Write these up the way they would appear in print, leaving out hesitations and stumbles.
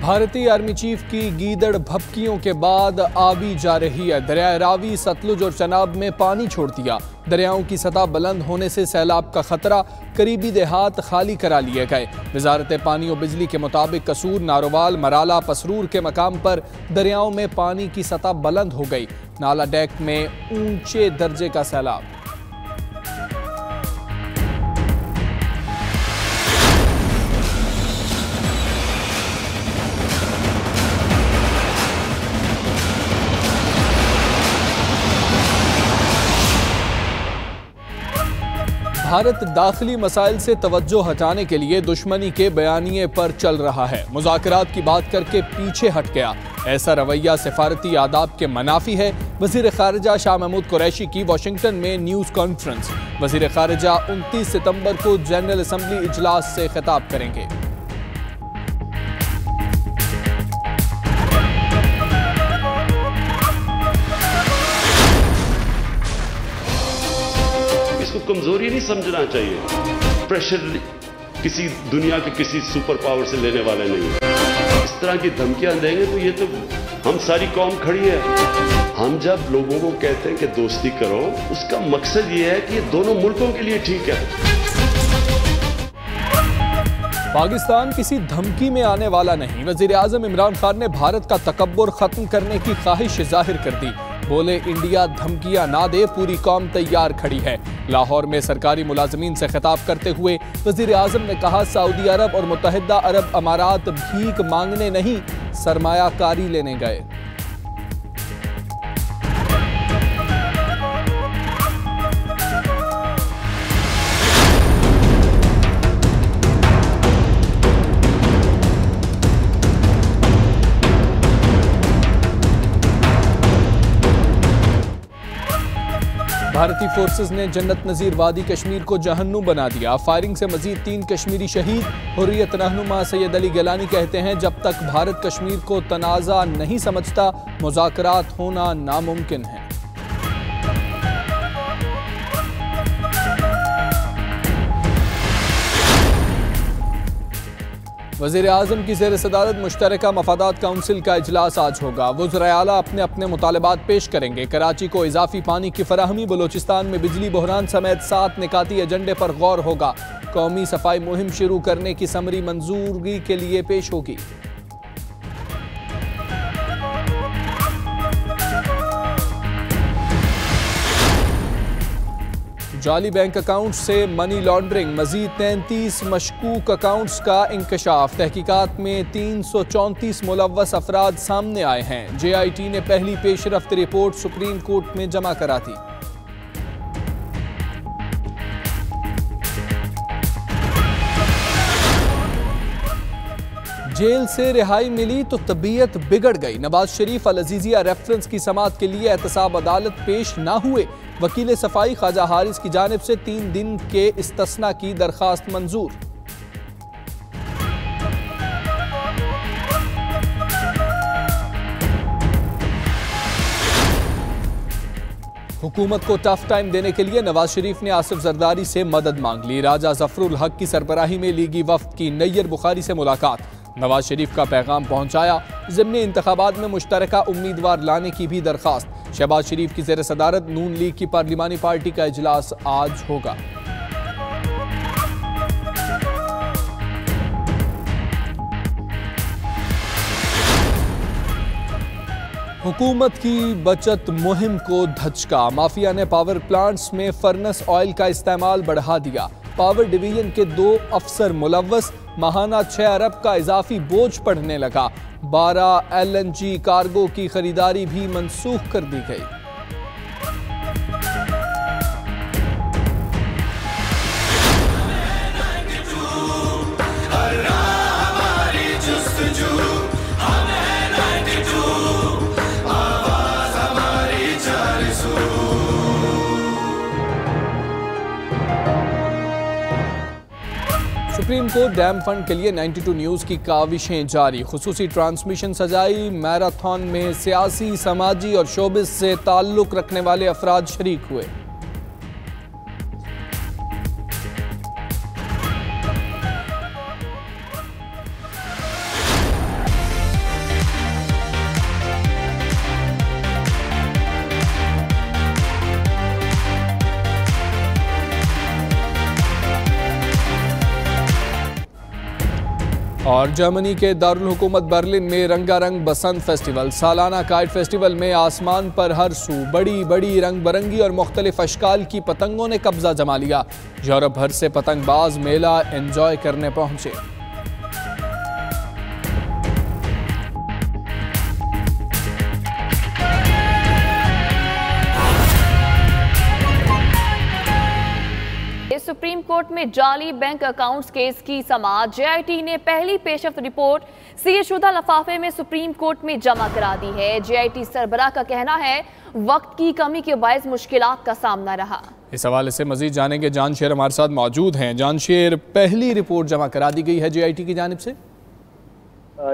भारतीय army chief की गीदड़ भपकियों के बाद आबी जा रही है। दरिया रावी, सतलुज और चनाब में पानी छोड़ दिया। दरियाओं की सतह बुलंद होने से सैलाब का खतरा, करीबी देहात खाली करा लिए गए। वजारत पानी और बिजली के मुताबिक कसूर, नारोवाल, मराला, पसरूर के मकाम पर दरियाओं में पानी की सतह बुलंद हो गई। नाला डेक में ऊंचे दर्जे का सैलाब। भारत दाखिली मसाइल से तवज्जो हटाने के लिए दुश्मनी के बयानिए पर चल रहा है। मुज़ाकरात की बात करके पीछे हट गया। ऐसा रवैया सिफारती आदाब के मनाफी है। वज़ीर ख़ारिजा शाह महमूद कुरैशी की वाशिंगटन में न्यूज़ कॉन्फ्रेंस। वज़ीर ख़ारिजा 29 सितंबर को जनरल असम्बली इजलास से खिताब करेंगे। कमजोरी नहीं समझना चाहिए। प्रेशर किसी दुनिया के किसी सुपर पावर से लेने वाले नहीं। इस तरह की धमकियां देंगे तो ये तो हम सारी कौम खड़ी है। हम जब लोगों को कहते हैं कि दोस्ती करो, उसका मकसद ये है कि ये दोनों मुल्कों के लिए ठीक है। पाकिस्तान किसी धमकी में आने वाला नहीं। वज़ीर आज़म इमरान खान ने भारत का तकब्बुर खत्म करने की ख्वाहिश जाहिर कर दी। बोले, इंडिया धमकियां ना दे, पूरी कौम तैयार खड़ी है। लाहौर में सरकारी मुलाजमीन से खिताब करते हुए वज़ीर आज़म ने कहा, सऊदी अरब और मुत्तहिदा अरब अमारात भीख मांगने नहीं, सरमायाकारी लेने गए। भारतीय फोर्सेस ने जन्नत नज़ीर वादी कश्मीर को जहन्नुम बना दिया। फायरिंग से मजीद 3 कश्मीरी शहीद। हुर्रियत रहनुमा सैयद अली गिलानी कहते हैं, जब तक भारत कश्मीर को तनाज़ा नहीं समझता, मुज़ाकरात होना नामुमकिन है। वज़ीर आज़म की ज़ेर सदारत मुश्तरका मफादात काउंसिल का इजलास आज होगा। वज़राए आला अपने अपने मुतालबात पेश करेंगे। कराची को इजाफी पानी की फराहमी, बलूचिस्तान में बिजली बहरान समेत 7 निकाती एजेंडे पर गौर होगा। कौमी सफाई मुहिम शुरू करने की समरी मंजूरी के लिए पेश होगी। जाली बैंक अकाउंट से मनी लॉन्ड्रिंग, मजीद 33 मशकूक अकाउंट्स का इंकशाफ। तहकीकात में 334 मुलव्वस अफराद सामने आए हैं। JIT ने पहली पेशरफ्त रिपोर्ट सुप्रीम कोर्ट में जमा करा थी। जेल से रिहाई मिली तो तबीयत बिगड़ गई। नवाज शरीफ अल अजीजिया रेफरेंस की समाअत के लिए एहतसाब अदालत पेश ना हुए। वकील सफाई ख्वाजा हारिस की जानिब से 3 दिन के इस्तिस्ना की दरखास्त मंजूर। हुकूमत को टफ टाइम देने के लिए नवाज शरीफ ने आसिफ जरदारी से मदद मांग ली। राजा जफरुल हक की सरबराही में लीगी वफ्द की नैयर बुखारी से मुलाकात। नवाज शरीफ का पैगाम पहुंचाया। ज़िमनी इंतखाबात में मुश्तरका उम्मीदवार लाने की भी दरखास्त। शहबाज शरीफ की ज़ेर सदारत नून लीग की पार्लिमानी पार्टी का इजलास आज होगा। हुकूमत की बचत मुहिम को धचका। माफिया ने पावर प्लांट्स में फर्नेस ऑयल का इस्तेमाल बढ़ा दिया। पावर डिवीजन के 2 अफसर मुलव्वस। माहाना 6 अरब का इजाफी बोझ पड़ने लगा। 12 LNG कार्गो की खरीदारी भी मनसूख कर दी गई। सुप्रीम कोर्ट डैम फंड के लिए 92 न्यूज़ की काविशें जारी। खुसूसी ट्रांसमिशन सजाई। मैराथन में सियासी, समाजी और शोबिस से ताल्लुक रखने वाले अफराद शरीक हुए। और जर्मनी के दारुल हुकूमत बर्लिन में रंगारंग बसंत फेस्टिवल। सालाना काइट फेस्टिवल में आसमान पर हर सू बड़ी बड़ी रंग बिरंगी और मुख्तलिफ अशकाल की पतंगों ने कब्जा जमा लिया। यूरोप भर से पतंगबाज मेला एंजॉय करने पहुंचे। सुप्रीम कोर्ट में जाली बैंक अकाउंट्स केस की समाअत। जेआईटी ने पहली पेशरफ्त रिपोर्ट सीलशुदा लिफाफे में सुप्रीम कोर्ट में जमा करा दी है। जेआईटी सरबराह का कहना है वक्त की कमी के बायस मुश्किलात का सामना रहा। इस हवाले से मजीद जानेंगे, जानशेर हमारे साथ मौजूद हैं। जानशेर, पहली रिपोर्ट जमा करा दी गई है जेआईटी की जानिब से?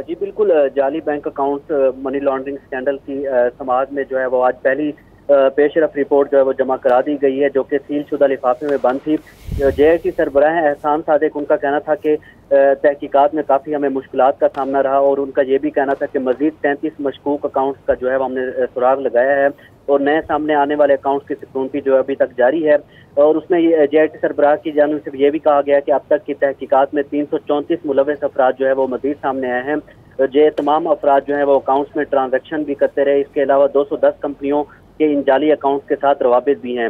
जी बिल्कुल, जाली bank account money laundering scandal की समाअत में जो है वो आज पहली पेशरफ रिपोर्ट जो है वो जमा करा दी गई है, जो कि सीलशुदा लिफाफे में बंद थी। जेआईटी सरबराह एहसान सादिक, उनका कहना था कि तहकीकात में काफ़ी हमें मुश्किलात का सामना रहा और उनका ये भी कहना था कि मजीद 33 मशकूक अकाउंट्स का जो है वो हमने सुराग लगाया है और नए सामने आने वाले अकाउंट्स की सिक्योरिटी जो है अभी तक जारी है। और उसमें जेआईटी सरबराह की जानिब से ये भी कहा गया कि अब तक की तहकीकात में 334 मुलव्वस अफराद जो है वो मजीद सामने आए हैं। ये तमाम अफराद जो है वो अकाउंट्स में ट्रांजेक्शन भी करते रहे। इसके अलावा 210 कंपनियों के इन जाली अकाउंट्स के साथ रवाबित भी हैं,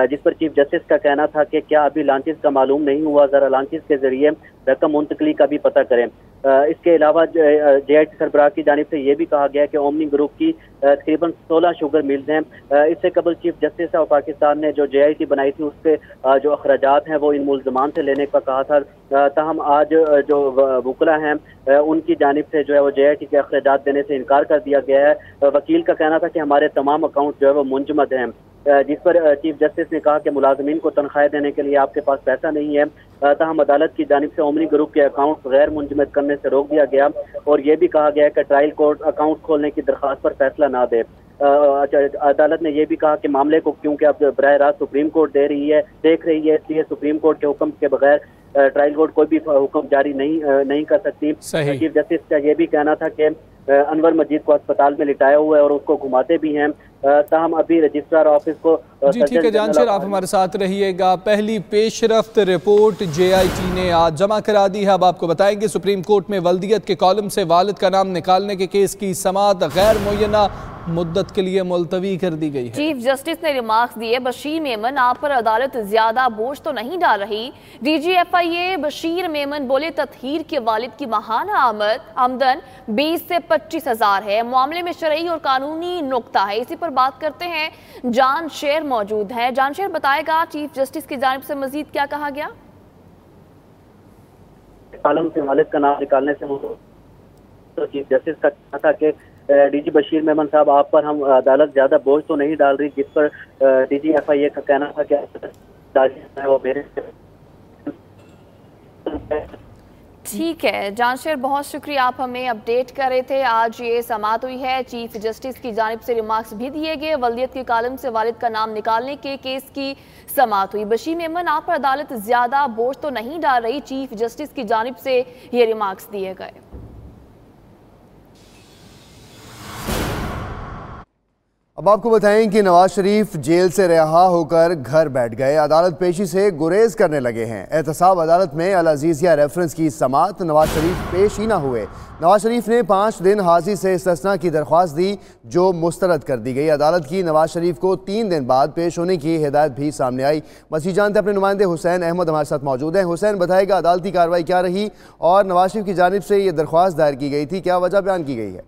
जिस पर चीफ जस्टिस का कहना था कि क्या अभी लॉन्चेस का मालूम नहीं हुआ, जरा लॉन्चेस के जरिए रकम मुंतकली का भी पता करें। इसके अलावा जेआईटी सरबराह की जानिब से ये भी कहा गया कि ओमनी ग्रुप की तकरीबन 16 शुगर मिल्स हैं। इससे कबल चीफ जस्टिस ऑफ पाकिस्तान ने जो जेआईटी बनाई थी उसके जो अखराजात हैं वो इन मुल्जमान से लेने का कहा था। ताहम आज जो वकला हैं उनकी जानिब से जो है वो जेआईटी के अखराजात देने से इनकार कर दिया गया है। वकील का कहना था कि हमारे तमाम अकाउंट जो है वो मुंजमद हैं, जिस पर चीफ जस्टिस ने कहा कि मुलाजमीन को तनख्वाहें देने के लिए आपके पास पैसा नहीं है। ताहम अदालत की जानिब से ओमनी ग्रुप के अकाउंट गैर मुंजमद करने से रोक दिया गया और ये भी कहा गया कि ट्रायल कोर्ट अकाउंट खोलने की दरख्वास्त पर फैसला ना दे। अदालत ने यह भी कहा कि मामले को क्योंकि अब बराह रास्त सुप्रीम कोर्ट देख रही है, इसलिए सुप्रीम कोर्ट के हुक्म के बगैर ट्रायल कोर्ट कोई भी हुक्म जारी नहीं कर सकती। चीफ जस्टिस का यह भी कहना था कि अनवर मजीद को अस्पताल में लिटाया हुआ है और उसको घुमाते भी हैं। ताहम अभी रजिस्ट्रार ऑफिस को जी ठीक है जानशेर, आप हमारे साथ रहिएगा। पहली पेशरफ्त रिपोर्ट जेआईटी ने आज जमा करा दी है। अब आपको बताएंगे सुप्रीम कोर्ट में वल्दियत के कॉलम से वालिद का नाम निकालने के केस की समाअत गैर मुय्यना मुद्दत के लिए मुलतवी कर दी गई है। चीफ जस्टिस ने रिमार्क्स दिए, बशीर मेमन आप पर अदालत ज्यादा बोझ तो नहीं डाल रही। DGFIA बशीर मेमन बोले ततहीर के वालिद की माहाना आमदन 20 से 25 हजार है। मामले में शरई और कानूनी नुक्ता है। इसी पर बात करते हैं, जानशेर मौजूद है। जानशेर बताएगा चीफ जस्टिस की जानिब से मजीद क्या कहा गया? कॉलम से वालिद का नाम निकालने से तो चीफ जस्टिस का कहना था कि डीजी बशीर मेमन साहब आप पर हम अदालत ज्यादा बोझ तो नहीं डाल रही, जिस पर DGFIA का कहना था कि वो मेरे। ठीक है जानशेर, बहुत शुक्रिया, आप हमें अपडेट कर रहे थे। आज ये समाअत हुई है, चीफ जस्टिस की जानिब से रिमार्क्स भी दिए गए। वल्दियत के कॉलम से वालिद का नाम निकालने के केस की समाअत हुई। बशीर मेमन आप पर अदालत ज्यादा बोझ तो नहीं डाल रही, चीफ जस्टिस की जानिब से ये रिमार्क्स दिए गए। अब आपको बताएं कि नवाज शरीफ जेल से रिहा होकर घर बैठ गए, अदालत पेशी से गुरेज करने लगे हैं। एहतसाब अदालत में अल अजीजिया रेफरेंस की समाअत, नवाज शरीफ पेश ही ना हुए। नवाज शरीफ ने 5 दिन हाजिर से इस्तिस्ना की दरख्वास्त दी जो मुस्तरद कर दी गई। अदालत की नवाज शरीफ को 3 दिन बाद पेश होने की हिदायत भी सामने आई। मसीह जानते अपने नुमाइंदे हुसैन अहमद हमारे साथ मौजूद हैं। हुसैन बताएगा अदालती कार्रवाई क्या रही और नवाज शरीफ की जानिब से ये दरख्वास्त दायर की गई थी, क्या वजह बयान की गई है?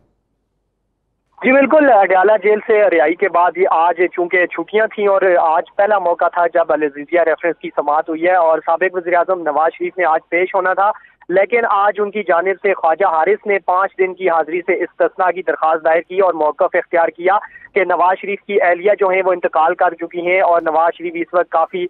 जी बिल्कुल, अडयाला जेल से रिहाई के बाद ही आज चूंकि छुट्टियां थी और आज पहला मौका था जब अल अजीजिया रेफरेंस की समाअत हुई है और साबिक वज़ीर आज़म नवाज शरीफ ने आज पेश होना था, लेकिन आज उनकी जानिब से ख्वाजा हारिस ने 5 दिन की हाजिरी से इस्तिस्ना की दरख्वास्त दायर की और मौक़िफ़ इख्तियार किया कि नवाज शरीफ की अहलिया जो हैं वो इंतकाल कर चुकी हैं और नवाज शरीफ इस वक्त काफ़ी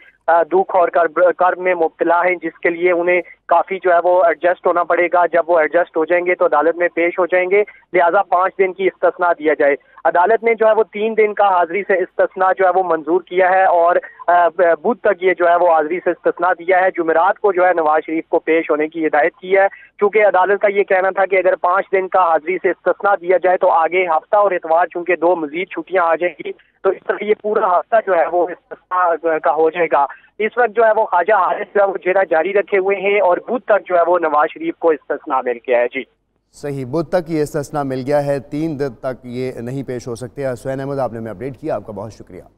दुख और कर्ब में मुब्तला हैं, जिसके लिए उन्हें काफ़ी जो है वो एडजस्ट होना पड़ेगा। जब वो एडजस्ट हो जाएंगे तो अदालत में पेश हो जाएंगे, लिहाजा 5 दिन की इस्तिस्ना दिया जाए। अदालत ने जो है वो 3 दिन का हाजिरी से इस्तिस्ना जो है वो मंजूर किया है और बुध तक ये जो है वो हाजिरी से इस्तिस्ना दिया है। जुमेरात को जो है नवाज शरीफ को पेश होने की हिदायत की है, क्योंकि अदालत का ये कहना था कि अगर 5 दिन का हाजिरी से इस्तिस्ना दिया जाए तो आगे हफ्ता और इतवार चूंकि 2 मजीद छुट्टियां आ जाएंगी, तो इस तरह ये पूरा हफ्ता जो है वो इस्तिस्ना का हो जाएगा। इस वक्त जो है वो ख्वाजा हारिस जो है वो जेरा जारी रखे हुए हैं और बुध तक जो है वो नवाज शरीफ को इस्तिस्ना मिल गया है। जी सही, बुध तक ये इस्तिस्ना मिल गया है, 3 दिन तक ये नहीं पेश हो सकते। हुसैन अहमद, आपने हमें अपडेट किया, आपका बहुत शुक्रिया।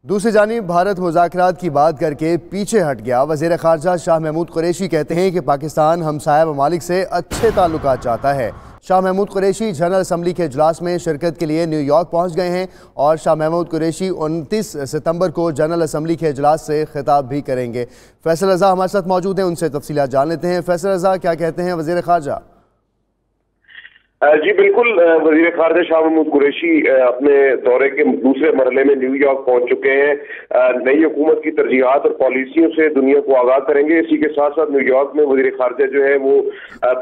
दूसरी जानिब भारत मुज़ाकरात की बात करके पीछे हट गया। वज़ीर ख़ारजा शाह महमूद कुरैशी कहते हैं कि पाकिस्तान हमसाया ममालिक से अच्छे ताल्लुकात चाहता है। शाह महमूद कुरैशी जनरल असम्बली के इजलास में शिरकत के लिए न्यूयॉर्क पहुँच गए हैं और शाह महमूद कुरैशी 29 सितंबर को जनरल असम्बली के इजलास से खिताब भी करेंगे। फैसल रज़ा हमारे साथ मौजूद हैं, उनसे तफसीलात जान लेते हैं। फैसल रज़ा, क्या कहते हैं वज़ीर ख़ारजा? जी बिल्कुल, वजीर खारजा शाह महमूद कुरैशी अपने दौरे के दूसरे मरहले में न्यूयॉर्क पहुंच चुके हैं। नई हुकूमत की तरजीहात और पॉलिसियों से दुनिया को आगाह करेंगे। इसी के साथ साथ न्यूयॉर्क में वजीर खारजा जो है वो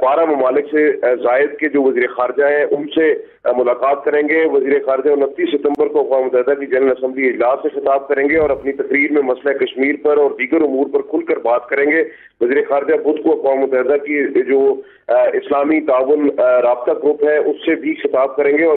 12 ममालिक से जायद के जो वजीर खारजा हैं उनसे मुलाकात करेंगे। वजीर खारजा 29 सितंबर को अक़वाम मुत्तहिदा की जनरल असम्बली इजलास से खिताब करेंगे और अपनी तकरीर में मसला कश्मीर पर और दीगर उमूर पर खुलकर बात करेंगे। वजीर खारजा बुध को अक़वाम मुत्तहिदा की जो इस्लामी ताउन राब्ता ग्रुप है उससे भी खिताब करेंगे और